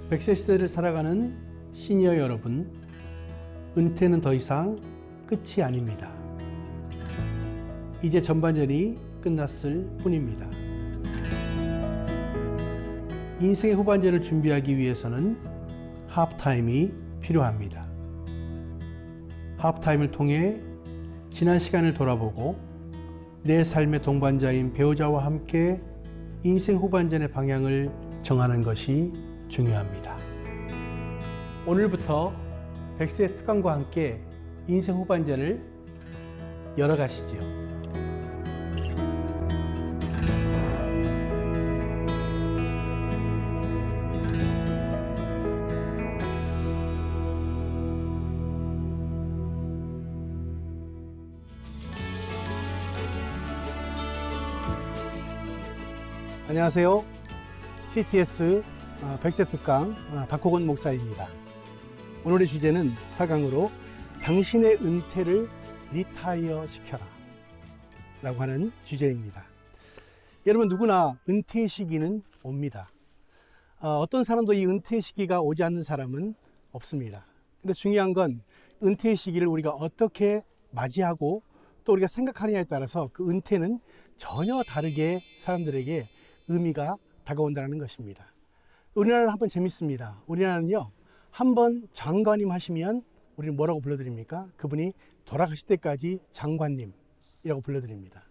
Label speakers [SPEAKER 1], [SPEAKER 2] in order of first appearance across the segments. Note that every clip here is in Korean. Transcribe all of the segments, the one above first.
[SPEAKER 1] 100세 시대를 살아가는 시니어 여러분, 은퇴는 더 이상 끝이 아닙니다. 이제 전반전이 끝났을 뿐입니다. 인생의 후반전을 준비하기 위해서는 하프타임이 필요합니다. 하프타임을 통해 지난 시간을 돌아보고 내 삶의 동반자인 배우자와 함께 인생 후반전의 방향을 정하는 것이 중요합니다. 오늘부터 100세 특강과 함께 인생 후반전을 열어가시죠. 안녕하세요. CTS 100세 특강 박호건 목사입니다. 오늘의 주제는 4강으로 당신의 은퇴를 리타이어 시켜라 라고 하는 주제입니다. 여러분, 누구나 은퇴의 시기는 옵니다. 어떤 사람도 이 은퇴의 시기가 오지 않는 사람은 없습니다. 근데 중요한 건 은퇴의 시기를 우리가 어떻게 맞이하고 또 우리가 생각하느냐에 따라서 그 은퇴는 전혀 다르게 사람들에게 의미가 다가온다는 것입니다. 우리나라는 한번 재밌습니다. 우리나라는요, 한번 장관님 하시면 우리는 뭐라고 불러드립니까? 그분이 돌아가실 때까지 장관님이라고 불러드립니다.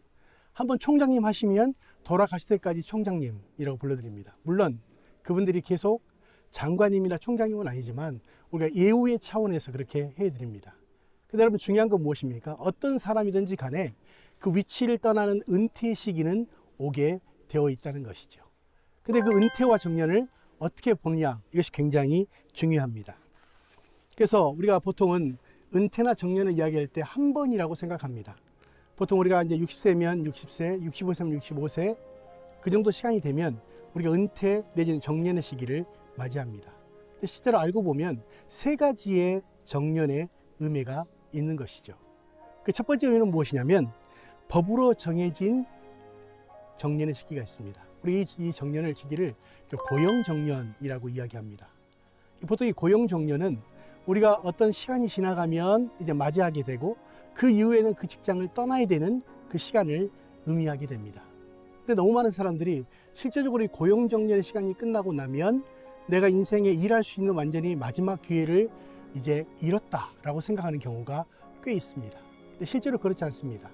[SPEAKER 1] 한번 총장님 하시면 돌아가실 때까지 총장님이라고 불러드립니다. 물론 그분들이 계속 장관님이나 총장님은 아니지만 우리가 예우의 차원에서 그렇게 해드립니다. 근데 여러분, 중요한 건 무엇입니까? 어떤 사람이든지 간에 그 위치를 떠나는 은퇴 시기는 오게 되어 있다는 것이죠. 근데 그 은퇴와 정년을 어떻게 보느냐, 이것이 굉장히 중요합니다. 그래서 우리가 보통은 은퇴나 정년을 이야기할 때 한 번이라고 생각합니다. 보통 우리가 이제 60세면 60세, 65세면 65세 그 정도 시간이 되면 우리가 은퇴 내지는 정년의 시기를 맞이합니다. 근데 실제로 알고 보면 세 가지의 정년의 의미가 있는 것이죠. 그 첫 번째 의미는 무엇이냐면 법으로 정해진 정년의 시기가 있습니다. 우리 이 정년의 시기를 고용정년이라고 이야기합니다. 보통 이 고용정년은 우리가 어떤 시간이 지나가면 이제 맞이하게 되고 그 이후에는 그 직장을 떠나야 되는 그 시간을 의미하게 됩니다. 근데 너무 많은 사람들이 실제적으로 이 고용정년의 시간이 끝나고 나면 내가 인생에 일할 수 있는 완전히 마지막 기회를 이제 잃었다라고 생각하는 경우가 꽤 있습니다. 근데 실제로 그렇지 않습니다.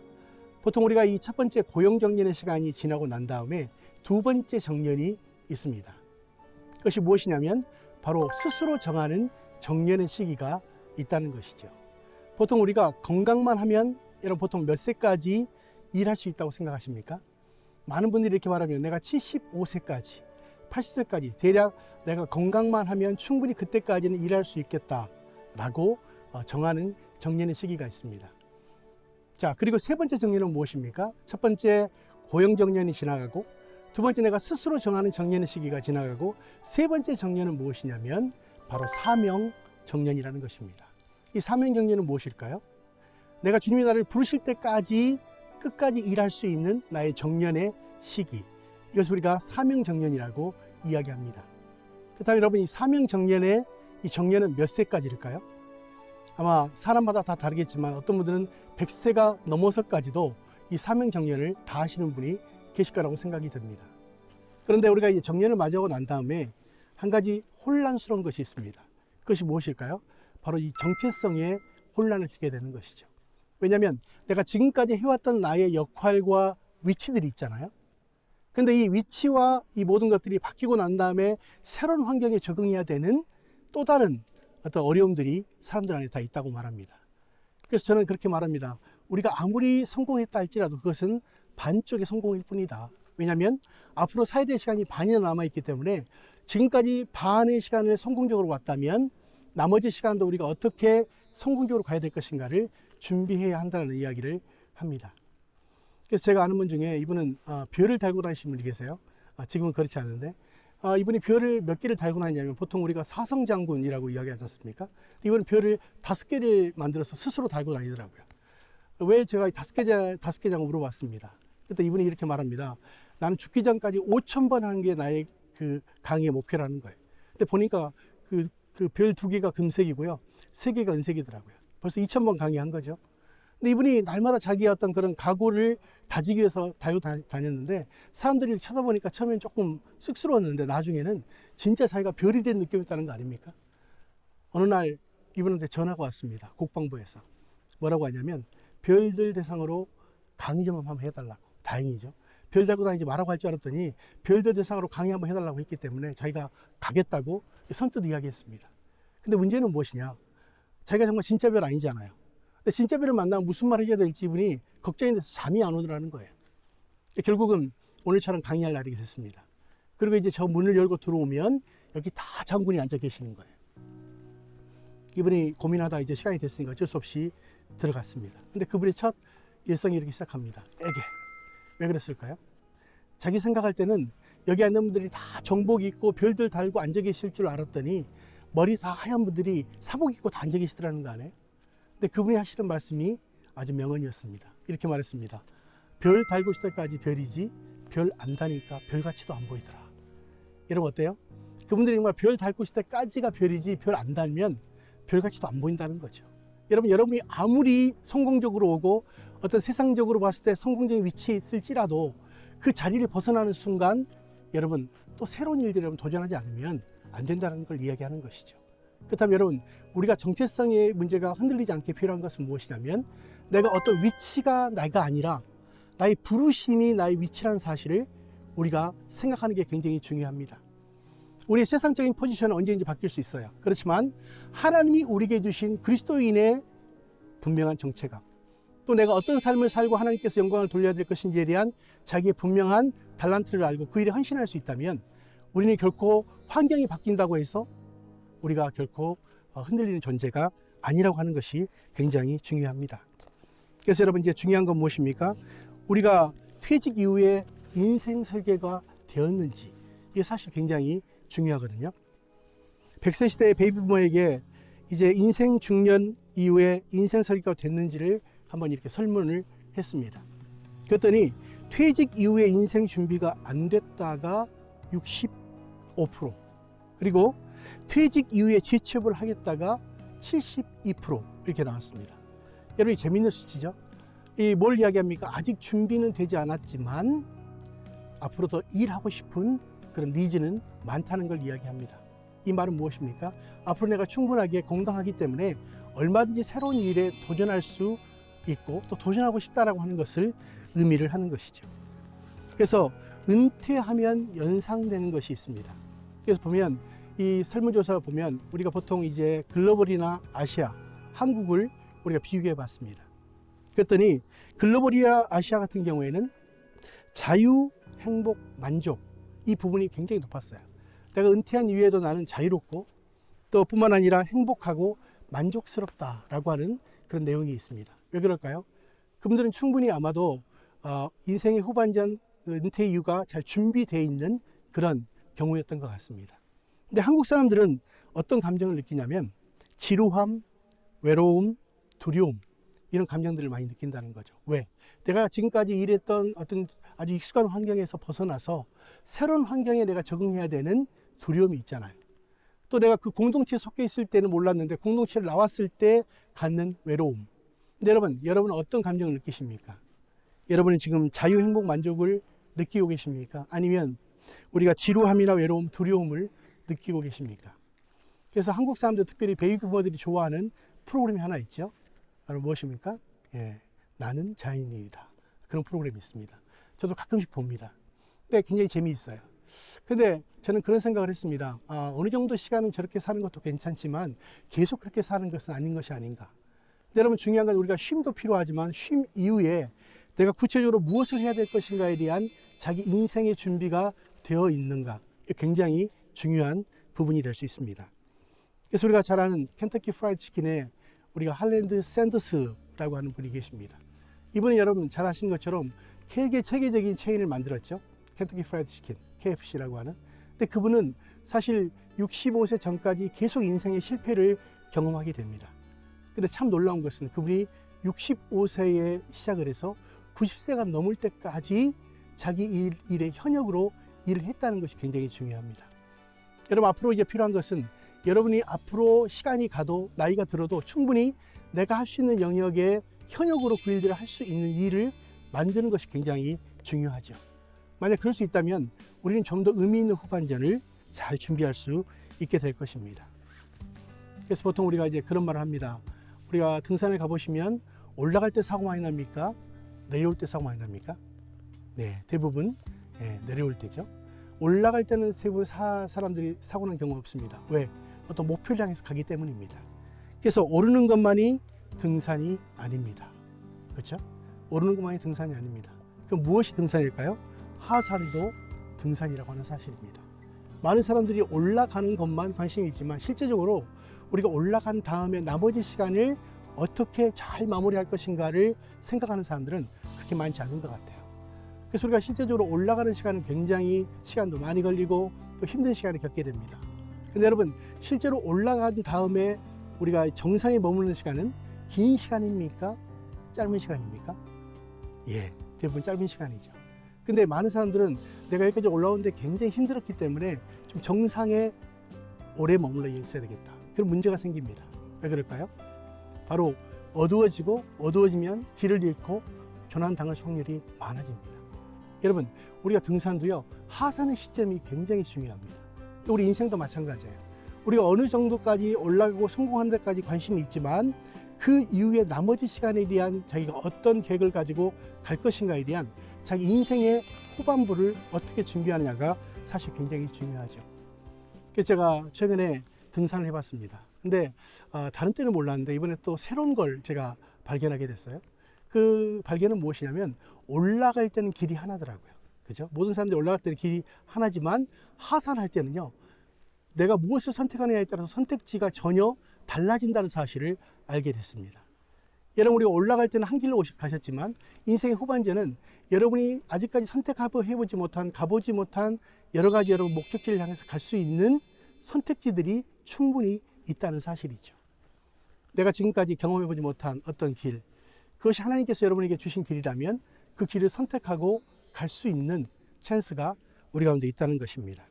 [SPEAKER 1] 보통 우리가 이 첫 번째 고용정년의 시간이 지나고 난 다음에 두 번째 정년이 있습니다. 그것이 무엇이냐면 바로 스스로 정하는 정년의 시기가 있다는 것이죠. 보통 우리가 건강만 하면 여러분 보통 몇 세까지 일할 수 있다고 생각하십니까? 많은 분들이 이렇게 말하면 내가 75세까지, 80세까지 대략 내가 건강만 하면 충분히 그때까지는 일할 수 있겠다라고 정하는 정년의 시기가 있습니다. 자, 그리고 세 번째 정년은 무엇입니까? 첫 번째 고용정년이 지나가고 두 번째 내가 스스로 정하는 정년의 시기가 지나가고 세 번째 정년은 무엇이냐면 바로 사명정년이라는 것입니다. 이 사명정년은 무엇일까요? 내가 주님이 나를 부르실 때까지 끝까지 일할 수 있는 나의 정년의 시기, 이것을 우리가 사명정년이라고 이야기합니다. 그렇다면 여러분, 이 사명정년의 이 정년은 몇 세까지일까요? 아마 사람마다 다 다르겠지만 어떤 분들은 100세가 넘어서까지도 이 사명정년을 다 하시는 분이 계실 거라고 생각이 듭니다. 그런데 우리가 이 정년을 맞이하고 난 다음에 한 가지 혼란스러운 것이 있습니다. 그것이 무엇일까요? 바로 이 정체성에 혼란을 주게 되는 것이죠. 왜냐하면 내가 지금까지 해왔던 나의 역할과 위치들이 있잖아요. 근데 이 위치와 이 모든 것들이 바뀌고 난 다음에 새로운 환경에 적응해야 되는 또 다른 어떤 어려움들이 사람들 안에 다 있다고 말합니다. 그래서 저는 그렇게 말합니다. 우리가 아무리 성공했다 할지라도 그것은 반쪽의 성공일 뿐이다. 왜냐하면 앞으로 살아야 될 시간이 반이나 남아있기 때문에 지금까지 반의 시간을 성공적으로 왔다면 나머지 시간도 우리가 어떻게 성공적으로 가야 될 것인가를 준비해야 한다는 이야기를 합니다. 그래서 제가 아는 분 중에 이분은 별을 달고 다니시는 분이 계세요. 지금은 그렇지 않은데 이분이 별을 몇 개를 달고 다니냐면 보통 우리가 사성장군이라고 이야기하지 않습니까? 이분은 별을 5개를 만들어서 스스로 달고 다니더라고요. 왜 제가 5개냐고 물어봤습니다. 그때 이분이 이렇게 말합니다. 나는 죽기 전까지 5,000번 하는 게 나의 그 강의의 목표라는 거예요. 근데 보니까 그 별 2개가 금색이고요. 3개가 은색이더라고요. 벌써 2000번 강의한 거죠. 근데 이분이 날마다 자기의 어떤 그런 각오를 다지기 위해서 달고 다녔는데 사람들이 쳐다보니까 처음엔 조금 쑥스러웠는데 나중에는 진짜 자기가 별이 된 느낌이었다는 거 아닙니까? 어느 날 이분한테 전화가 왔습니다. 국방부에서. 뭐라고 하냐면 별들 대상으로 강의 좀 한번 해달라고. 다행이죠. 별 달고 다니지 말라고 할 줄 알았더니 별들 대상으로 강의 한번 해달라고 했기 때문에 자기가 가겠다고 선뜻 이야기했습니다. 근데 문제는 무엇이냐? 자기가 정말 진짜 별 아니잖아요. 근데 진짜 별을 만나면 무슨 말 해줘야 될지 이분이 걱정이 돼서 잠이 안 오더라는 거예요. 결국은 오늘처럼 강의할 날이 됐습니다. 그리고 이제 저 문을 열고 들어오면 여기 다 장군이 앉아 계시는 거예요. 이분이 고민하다 이제 시간이 됐으니까 어쩔 수 없이 들어갔습니다. 근데 그분의 첫 일성이 이렇게 시작합니다. 에게. 왜 그랬을까요? 자기 생각할 때는 여기 앉는 분들이 다 정복 입고 별들 달고 앉아 계실 줄 알았더니 머리 다 하얀 분들이 사복 입고 다 앉아 계시더라는 거 아니에요? 근데 그분이 하시는 말씀이 아주 명언이었습니다. 이렇게 말했습니다. 별 달고 있을 때까지 별이지 별 안 다니까 별같이도 안 보이더라. 여러분 어때요? 그분들이 정말 별 달고 있을 때까지가 별이지 별 안 달면 별같이도 안 보인다는 거죠. 여러분이 아무리 성공적으로 오고 어떤 세상적으로 봤을 때 성공적인 위치에 있을지라도 그 자리를 벗어나는 순간 여러분 또 새로운 일들에 도전하지 않으면 안 된다는 걸 이야기하는 것이죠. 그렇다면 여러분 우리가 정체성의 문제가 흔들리지 않게 필요한 것은 무엇이냐면 내가 어떤 위치가 나가 아니라 나의 부르심이 나의 위치라는 사실을 우리가 생각하는 게 굉장히 중요합니다. 우리의 세상적인 포지션은 언제든지 바뀔 수 있어요. 그렇지만 하나님이 우리에게 주신 그리스도인의 분명한 정체감, 또 내가 어떤 삶을 살고 하나님께서 영광을 돌려야 될 것인지에 대한 자기의 분명한 달란트를 알고 그 일에 헌신할 수 있다면 우리는 결코 환경이 바뀐다고 해서 우리가 결코 흔들리는 존재가 아니라고 하는 것이 굉장히 중요합니다. 그래서 여러분 이제 중요한 건 무엇입니까? 우리가 퇴직 이후에 인생 설계가 되었는지 이게 사실 굉장히 중요하거든요. 100세 시대의 베이비부머에게 이제 인생 중년 이후에 인생 설계가 됐는지를 한번 이렇게 설문을 했습니다. 그랬더니 퇴직 이후에 인생 준비가 안 됐다가 65%, 그리고 퇴직 이후에 재취업을 하겠다가 72% 이렇게 나왔습니다. 여러분 재밌는 수치죠? 이 뭘 이야기합니까? 아직 준비는 되지 않았지만 앞으로 더 일하고 싶은 그런 니즈는 많다는 걸 이야기합니다. 이 말은 무엇입니까? 앞으로 내가 충분하게 건강하기 때문에 얼마든지 새로운 일에 도전할 수 있고 또 도전하고 싶다라고 하는 것을 의미를 하는 것이죠. 그래서 은퇴하면 연상되는 것이 있습니다. 그래서 보면 이 설문조사 보면 우리가 보통 이제 글로벌이나 아시아, 한국을 우리가 비교해 봤습니다. 그랬더니 글로벌이나 아시아 같은 경우에는 자유, 행복, 만족 이 부분이 굉장히 높았어요. 내가 은퇴한 이후에도 나는 자유롭고 또 뿐만 아니라 행복하고 만족스럽다라고 하는 그런 내용이 있습니다. 왜 그럴까요? 그분들은 충분히 아마도 인생의 후반전 은퇴 이후가 잘 준비되어 있는 그런 경우였던 것 같습니다. 근데 한국 사람들은 어떤 감정을 느끼냐면 지루함, 외로움, 두려움 이런 감정들을 많이 느낀다는 거죠. 왜? 내가 지금까지 일했던 어떤 아주 익숙한 환경에서 벗어나서 새로운 환경에 내가 적응해야 되는 두려움이 있잖아요. 또 내가 그 공동체에 속해 있을 때는 몰랐는데 공동체를 나왔을 때 갖는 외로움. 근데 여러분은 어떤 감정을 느끼십니까? 여러분은 지금 자유, 행복, 만족을 느끼고 계십니까? 아니면 우리가 지루함이나 외로움, 두려움을 느끼고 계십니까? 그래서 한국 사람들, 특별히 베이비부머들이 좋아하는 프로그램이 하나 있죠. 바로 무엇입니까? 나는 자연인이다. 그런 프로그램이 있습니다. 저도 가끔씩 봅니다. 근데 굉장히 재미있어요. 근데 저는 그런 생각을 했습니다. 어느 정도 시간은 저렇게 사는 것도 괜찮지만 계속 그렇게 사는 것은 아닌 것이 아닌가. 근데 여러분 중요한 건 우리가 쉼도 필요하지만 쉼 이후에 내가 구체적으로 무엇을 해야 될 것인가에 대한 자기 인생의 준비가 되어 있는가. 굉장히 중요한 부분이 될 수 있습니다. 그래서 우리가 잘 아는 켄터키 프라이드 치킨에 우리가 할랜드 샌더스라고 하는 분이 계십니다. 이분은 여러분 잘 아시는 것처럼 세계적인 체인을 만들었죠. 켄터키 프라이드 치킨, KFC라고 하는. 근데 그분은 사실 65세 전까지 계속 인생의 실패를 경험하게 됩니다. 근데 참 놀라운 것은 그분이 65세에 시작을 해서 90세가 넘을 때까지 자기 일에 현역으로 일을 했다는 것이 굉장히 중요합니다. 여러분 앞으로 이제 필요한 것은 여러분이 앞으로 시간이 가도 나이가 들어도 충분히 내가 할 수 있는 영역에 현역으로 그 일들을 할 수 있는 일을 만드는 것이 굉장히 중요하죠. 만약 그럴 수 있다면 우리는 좀 더 의미 있는 후반전을 잘 준비할 수 있게 될 것입니다. 그래서 보통 우리가 이제 그런 말을 합니다. 우리가 등산을 가보시면 올라갈 때 사고 많이 납니까? 내려올 때 사고 많이 납니까? 네, 대부분 내려올 때죠. 올라갈 때는 대부분 사람들이 사고 난 경우가 없습니다. 왜? 어떤 목표를 향해서 가기 때문입니다. 그래서 오르는 것만이 등산이 아닙니다. 그렇죠? 오르는 것만이 등산이 아닙니다. 그럼 무엇이 등산일까요? 하산도 등산이라고 하는 사실입니다. 많은 사람들이 올라가는 것만 관심이 있지만 실제적으로 우리가 올라간 다음에 나머지 시간을 어떻게 잘 마무리할 것인가를 생각하는 사람들은 그렇게 많지 않은 것 같아요. 그래서 우리가 실제적으로 올라가는 시간은 굉장히 시간도 많이 걸리고 또 힘든 시간을 겪게 됩니다. 근데 여러분 실제로 올라간 다음에 우리가 정상에 머무르는 시간은 긴 시간입니까? 짧은 시간입니까? 예, 대부분 짧은 시간이죠. 근데 많은 사람들은 내가 여기까지 올라오는데 굉장히 힘들었기 때문에 좀 정상에 오래 머물러 있어야 되겠다. 그런 문제가 생깁니다. 왜 그럴까요? 바로 어두워지면 길을 잃고 조난 당할 확률이 많아집니다. 여러분, 우리가 등산도요, 하산의 시점이 굉장히 중요합니다. 우리 인생도 마찬가지예요. 우리가 어느 정도까지 올라가고 성공하는 데까지 관심이 있지만 그 이후에 나머지 시간에 대한 자기가 어떤 계획을 가지고 갈 것인가에 대한 자기 인생의 후반부를 어떻게 준비하느냐가 사실 굉장히 중요하죠. 그래서 제가 최근에 등산을 해봤습니다. 근데 다른 때는 몰랐는데 이번에 또 새로운 걸 제가 발견하게 됐어요. 그 발견은 무엇이냐면 올라갈 때는 길이 하나더라고요. 그죠? 모든 사람들이 올라갈 때는 길이 하나지만 하산할 때는요, 내가 무엇을 선택하느냐에 따라서 선택지가 전혀 달라진다는 사실을 알게 됐습니다. 여러분, 우리가 올라갈 때는 한 길로 가셨지만 인생의 후반전은 여러분이 아직까지 선택해보지 못한, 가보지 못한 여러 가지 여러분 목적지를 향해서 갈 수 있는 선택지들이 충분히 있다는 사실이죠. 내가 지금까지 경험해보지 못한 어떤 길, 그것이 하나님께서 여러분에게 주신 길이라면 그 길을 선택하고 갈 수 있는 찬스가 우리 가운데 있다는 것입니다.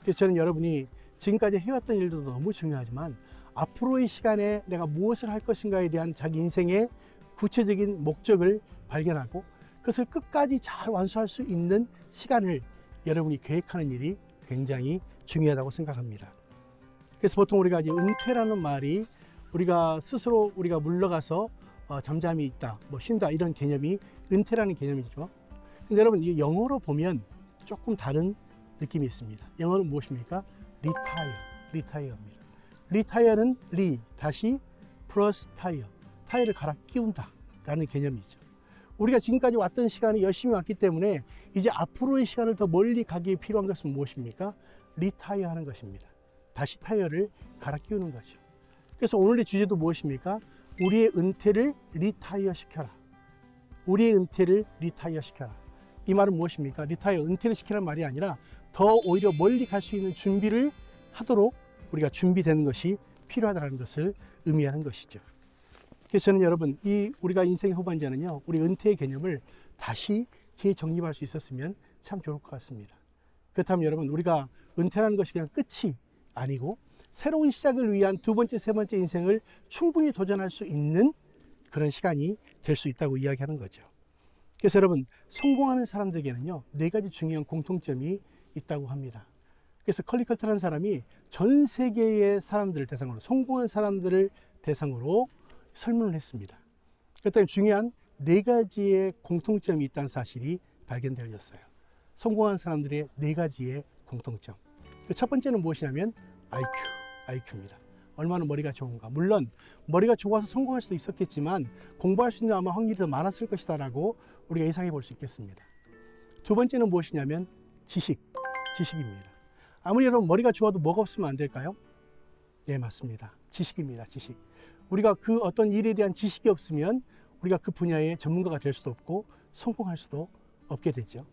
[SPEAKER 1] 그래서 저는 여러분이 지금까지 해왔던 일도 너무 중요하지만 앞으로의 시간에 내가 무엇을 할 것인가에 대한 자기 인생의 구체적인 목적을 발견하고 그것을 끝까지 잘 완수할 수 있는 시간을 여러분이 계획하는 일이 굉장히 중요하다고 생각합니다. 그래서 보통 우리가 이제 은퇴라는 말이 우리가 스스로 우리가 물러가서 잠잠히 있다, 뭐 쉰다 이런 개념이 은퇴라는 개념이죠. 근데 여러분 이 영어로 보면 조금 다른 느낌이 있습니다. 영어는 무엇입니까? retire입니다. retire는 다시 플러스 타이어를 갈아 끼운다 라는 개념이죠. 우리가 지금까지 왔던 시간이 열심히 왔기 때문에 이제 앞으로의 시간을 더 멀리 가기에 필요한 것은 무엇입니까? 리타이어 하는 것입니다. 다시 타이어를 갈아 끼우는 거죠. 그래서 오늘의 주제도 무엇입니까? 우리의 은퇴를 리타이어 시켜라. 우리의 은퇴를 리타이어 시켜라. 이 말은 무엇입니까? 리타이어, 은퇴를 시키라는 말이 아니라 더 오히려 멀리 갈 수 있는 준비를 하도록 우리가 준비되는 것이 필요하다는 것을 의미하는 것이죠. 그래서 저는 여러분, 우리가 인생의 후반전은요, 우리 은퇴의 개념을 다시 재정립할 수 있었으면 참 좋을 것 같습니다. 그렇다면 여러분, 우리가 은퇴라는 것이 그냥 끝이 아니고 새로운 시작을 위한 두 번째, 세 번째 인생을 충분히 도전할 수 있는 그런 시간이 될 수 있다고 이야기하는 거죠. 그래서 여러분, 성공하는 사람들에게는요, 4가지 중요한 공통점이 있다고 합니다. 그래서 컬리커트라는 사람이 전 세계의 사람들을 대상으로, 성공한 사람들을 대상으로 설문을 했습니다. 그랬더니 중요한 4가지의 공통점이 있다는 사실이 발견되어졌어요. 성공한 사람들의 4가지의 공통점. 첫 번째는 무엇이냐면 IQ입니다. 얼마나 머리가 좋은가. 물론 머리가 좋아서 성공할 수도 있었겠지만 공부할 수 있는 아마 확률이 더 많았을 것이다 라고 우리가 예상해 볼 수 있겠습니다. 두 번째는 무엇이냐면 지식입니다. 아무리 여러분 머리가 좋아도 뭐가 없으면 안 될까요? 네, 맞습니다. 지식입니다. 지식. 우리가 그 어떤 일에 대한 지식이 없으면 우리가 그 분야의 전문가가 될 수도 없고 성공할 수도 없게 되죠.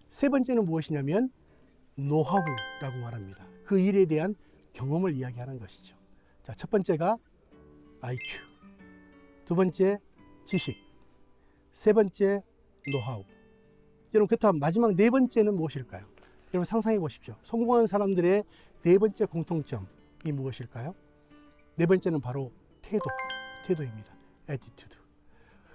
[SPEAKER 1] 세 번째는 무엇이냐면 노하우라고 말합니다. 그 일에 대한 경험을 이야기하는 것이죠. 자, 첫 번째가 IQ, 두 번째 지식, 세 번째 노하우. 여러분, 그렇다면 마지막 4번째는 무엇일까요? 여러분 상상해 보십시오. 성공한 사람들의 네 번째 공통점이 무엇일까요? 네 번째는 바로 태도입니다. attitude.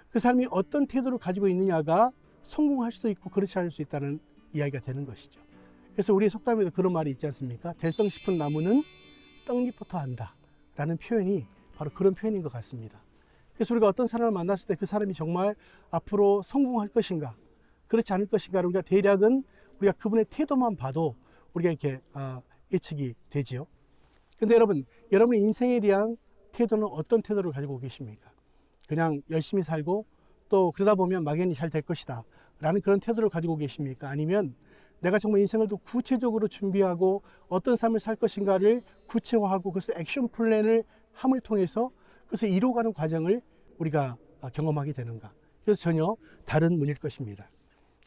[SPEAKER 1] 그 사람이 어떤 태도를 가지고 있느냐가 성공할 수도 있고 그렇지 않을 수 있다는 이야기가 되는 것이죠. 그래서 우리의 속담에도 그런 말이 있지 않습니까? 될성 싶은 나무는 떡잎부터 한다 라는 표현이 바로 그런 표현인 것 같습니다. 그래서 우리가 어떤 사람을 만났을 때 그 사람이 정말 앞으로 성공할 것인가 그렇지 않을 것인가를 우리가 대략은 우리가 그분의 태도만 봐도 우리가 이렇게 예측이 되지요. 근데 여러분의 인생에 대한 태도는 어떤 태도를 가지고 계십니까? 그냥 열심히 살고 또 그러다 보면 막연히 잘 될 것이다 라는 그런 태도를 가지고 계십니까? 아니면 내가 정말 인생을 더 구체적으로 준비하고 어떤 삶을 살 것인가를 구체화하고 그래서 액션 플랜을 함을 통해서 그것을 이루어가는 과정을 우리가 경험하게 되는가? 그래서 전혀 다른 문일 것입니다.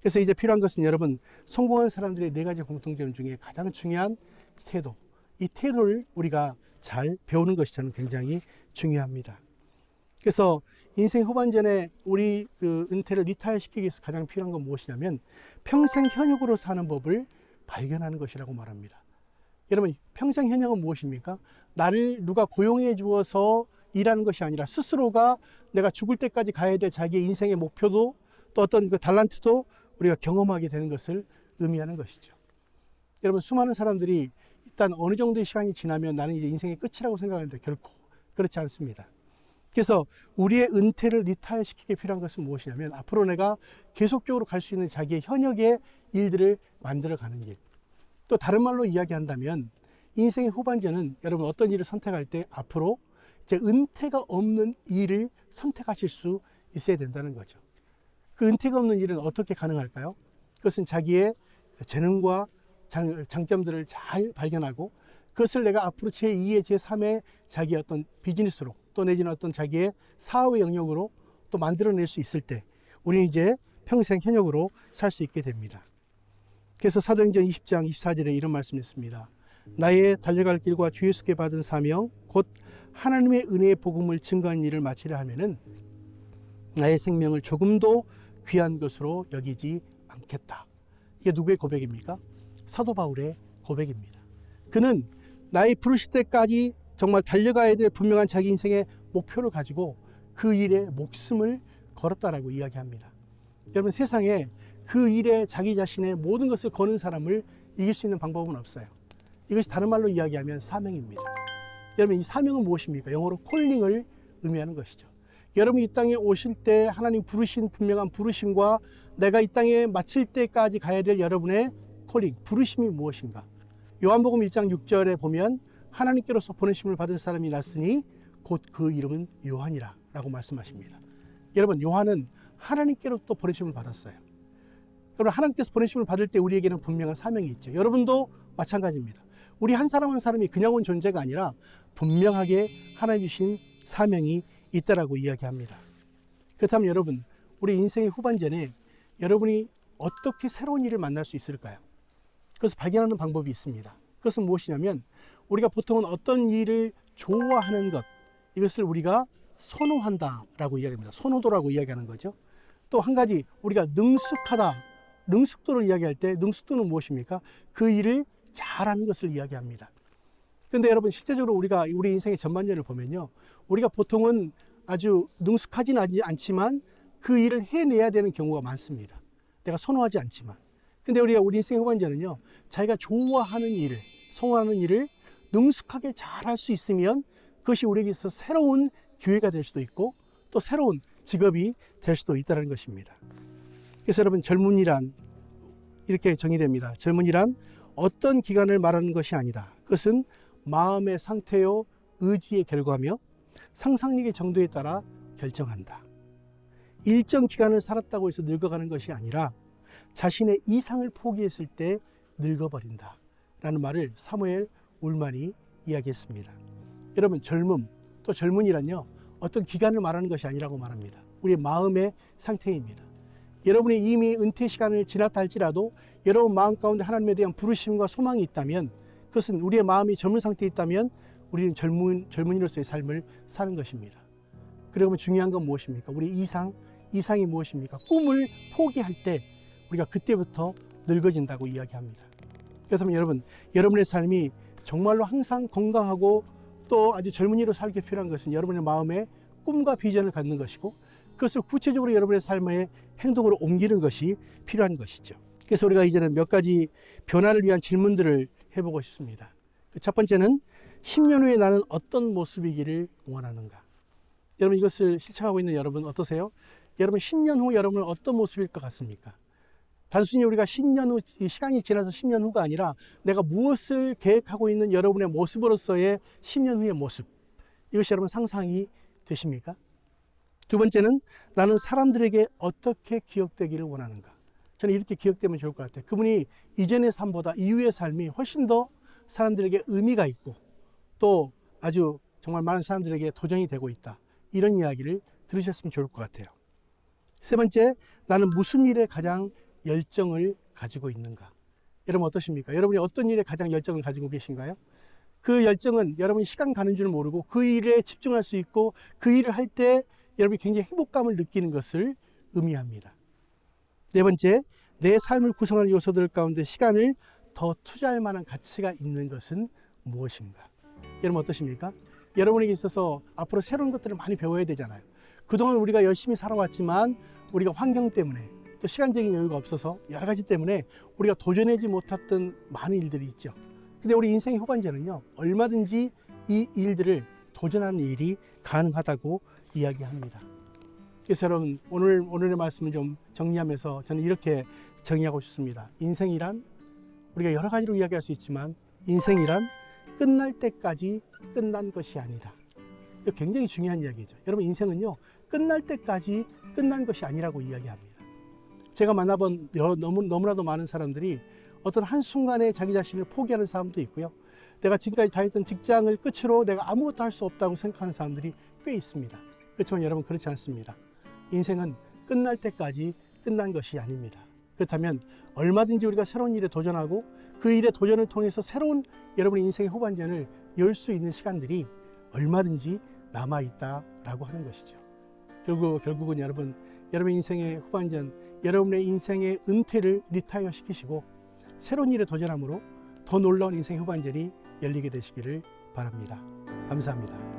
[SPEAKER 1] 그래서 이제 필요한 것은 여러분, 성공한 사람들의 네 가지 공통점 중에 가장 중요한 태도, 이 태도를 우리가 잘 배우는 것이 저는 굉장히 중요합니다. 그래서 인생 후반전에 우리 은퇴를 리타이어 시키기 위해서 가장 필요한 건 무엇이냐면 평생 현역으로 사는 법을 발견하는 것이라고 말합니다. 여러분, 평생 현역은 무엇입니까? 나를 누가 고용해 주어서 일하는 것이 아니라 스스로가 내가 죽을 때까지 가야 될 자기의 인생의 목표도 또 어떤 그 달란트도 우리가 경험하게 되는 것을 의미하는 것이죠. 여러분, 수많은 사람들이 일단 어느 정도의 시간이 지나면 나는 이제 인생의 끝이라고 생각하는데 결코 그렇지 않습니다. 그래서 우리의 은퇴를 리타이어 시키기 필요한 것은 무엇이냐면 앞으로 내가 계속적으로 갈 수 있는 자기의 현역의 일들을 만들어가는 일. 또 다른 말로 이야기한다면 인생의 후반전은 여러분 어떤 일을 선택할 때 앞으로 이제 은퇴가 없는 일을 선택하실 수 있어야 된다는 거죠. 그 은퇴가 없는 일은 어떻게 가능할까요? 그것은 자기의 재능과 장점들을 잘 발견하고 그것을 내가 앞으로 제2의 제3의 자기의 어떤 비즈니스로 또 내지는 어떤 자기의 사업의 영역으로 또 만들어낼 수 있을 때 우리는 이제 평생 현역으로 살 수 있게 됩니다. 그래서 사도행전 20장 24절에 이런 말씀이 있습니다. 나의 달려갈 길과 주 예수께 받은 사명 곧 하나님의 은혜의 복음을 증거하는 일을 마치려 하면은 나의 생명을 조금도 귀한 것으로 여기지 않겠다. 이게 누구의 고백입니까? 사도 바울의 고백입니다. 그는 나이 부르실 때까지 정말 달려가야 될 분명한 자기 인생의 목표를 가지고 그 일에 목숨을 걸었다라고 이야기합니다. 여러분, 세상에 그 일에 자기 자신의 모든 것을 거는 사람을 이길 수 있는 방법은 없어요. 이것이 다른 말로 이야기하면 사명입니다. 여러분, 이 사명은 무엇입니까? 영어로 콜링을 의미하는 것이죠. 여러분이 이 땅에 오실 때 하나님 부르신 분명한 부르심과 내가 이 땅에 마칠 때까지 가야 될 여러분의 콜링, 부르심이 무엇인가? 요한복음 1장 6절에 보면 하나님께로서 보내심을 받은 사람이 났으니 곧 그 이름은 요한이라 라고 말씀하십니다. 여러분, 요한은 하나님께로부터 보내심을 받았어요. 여러분, 하나님께서 보내심을 받을 때 우리에게는 분명한 사명이 있죠. 여러분도 마찬가지입니다. 우리 한 사람 한 사람이 그냥 온 존재가 아니라 분명하게 하나님 주신 사명이 있다라고 이야기합니다. 그렇다면 여러분, 우리 인생의 후반전에 여러분이 어떻게 새로운 일을 만날 수 있을까요? 그것을 발견하는 방법이 있습니다. 그것은 무엇이냐면 우리가 보통은 어떤 일을 좋아하는 것, 이것을 우리가 선호한다라고 이야기합니다. 선호도라고 이야기하는 거죠. 또 한 가지, 우리가 능숙하다, 능숙도를 이야기할 때 능숙도는 무엇입니까? 그 일을 잘하는 것을 이야기합니다. 그런데 여러분, 실제적으로 우리가 우리 인생의 전반전을 보면요, 우리가 보통은 아주 능숙하지는 않지만 그 일을 해내야 되는 경우가 많습니다. 내가 선호하지 않지만. 근데 우리가 우리 인생의 후반전은요, 자기가 좋아하는 일을, 선호하는 일을 능숙하게 잘할 수 있으면 그것이 우리에게 있어서 새로운 기회가 될 수도 있고 또 새로운 직업이 될 수도 있다는 것입니다. 그래서 여러분, 젊은이란 이렇게 정의됩니다. 젊은이란 어떤 기간을 말하는 것이 아니다. 그것은 마음의 상태요, 의지의 결과며 상상력의 정도에 따라 결정한다. 일정 기간을 살았다고 해서 늙어가는 것이 아니라 자신의 이상을 포기했을 때 늙어버린다 라는 말을 사무엘 울만이 이야기했습니다. 여러분, 젊음, 또 젊은이란요, 어떤 기간을 말하는 것이 아니라고 말합니다. 우리의 마음의 상태입니다. 여러분이 이미 은퇴 시간을 지났다 할지라도 여러분 마음 가운데 하나님에 대한 부르심과 소망이 있다면, 그것은 우리의 마음이 젊은 상태에 있다면 우리는 젊은이로서의 삶을 사는 것입니다. 그러면 중요한 건 무엇입니까? 우리 이상이 무엇입니까? 꿈을 포기할 때 우리가 그때부터 늙어진다고 이야기합니다. 그렇다면 여러분, 여러분의 삶이 정말로 항상 건강하고 또 아주 젊은이로 살기 필요한 것은 여러분의 마음에 꿈과 비전을 갖는 것이고 그것을 구체적으로 여러분의 삶의 행동으로 옮기는 것이 필요한 것이죠. 그래서 우리가 이제는 몇 가지 변화를 위한 질문들을 해보고 싶습니다. 첫 번째는 10년 후에 나는 어떤 모습이기를 원하는가? 여러분 이것을 실천하고 있는 여러분 어떠세요? 여러분 10년 후 여러분은 어떤 모습일 것 같습니까? 단순히 우리가 10년 후, 시간이 지나서 10년 후가 아니라 내가 무엇을 계획하고 있는 여러분의 모습으로서의 10년 후의 모습. 이것이 여러분 상상이 되십니까? 두 번째는 나는 사람들에게 어떻게 기억되기를 원하는가? 저는 이렇게 기억되면 좋을 것 같아요. 그분이 이전의 삶보다 이후의 삶이 훨씬 더 사람들에게 의미가 있고 또 아주 정말 많은 사람들에게 도전이 되고 있다. 이런 이야기를 들으셨으면 좋을 것 같아요. 세 번째, 나는 무슨 일에 가장 열정을 가지고 있는가? 여러분 어떠십니까? 여러분이 어떤 일에 가장 열정을 가지고 계신가요? 그 열정은 여러분이 시간 가는 줄 모르고 그 일에 집중할 수 있고 그 일을 할 때 여러분이 굉장히 행복감을 느끼는 것을 의미합니다. 네 번째, 내 삶을 구성하는 요소들 가운데 시간을 더 투자할 만한 가치가 있는 것은 무엇인가? 여러분 어떠십니까? 여러분에게 있어서 앞으로 새로운 것들을 많이 배워야 되잖아요. 그동안 우리가 열심히 살아왔지만 우리가 환경 때문에 또 시간적인 여유가 없어서 여러 가지 때문에 우리가 도전하지 못했던 많은 일들이 있죠. 근데 우리 인생의 후반전은요, 얼마든지 이 일들을 도전하는 일이 가능하다고 이야기합니다. 그래서 여러분 오늘의 말씀을 좀 정리하면서 저는 이렇게 정의하고 싶습니다. 인생이란 우리가 여러 가지로 이야기할 수 있지만 인생이란 끝날 때까지 끝난 것이 아니다. 이거 굉장히 중요한 이야기죠. 여러분 인생은요, 끝날 때까지 끝난 것이 아니라고 이야기합니다. 제가 만나본 너무나도 많은 사람들이 어떤 한순간에 자기 자신을 포기하는 사람도 있고요. 내가 지금까지 다녔던 직장을 끝으로 내가 아무것도 할 수 없다고 생각하는 사람들이 꽤 있습니다. 그렇지만 여러분 그렇지 않습니다. 인생은 끝날 때까지 끝난 것이 아닙니다. 그렇다면 얼마든지 우리가 새로운 일에 도전하고 그 일의 도전을 통해서 새로운 여러분의 인생의 후반전을 열 수 있는 시간들이 얼마든지 남아있다라고 하는 것이죠. 결국은 여러분의 인생의 후반전, 여러분의 인생의 은퇴를 리타이어 시키시고 새로운 일에 도전함으로 더 놀라운 인생의 후반전이 열리게 되시기를 바랍니다. 감사합니다.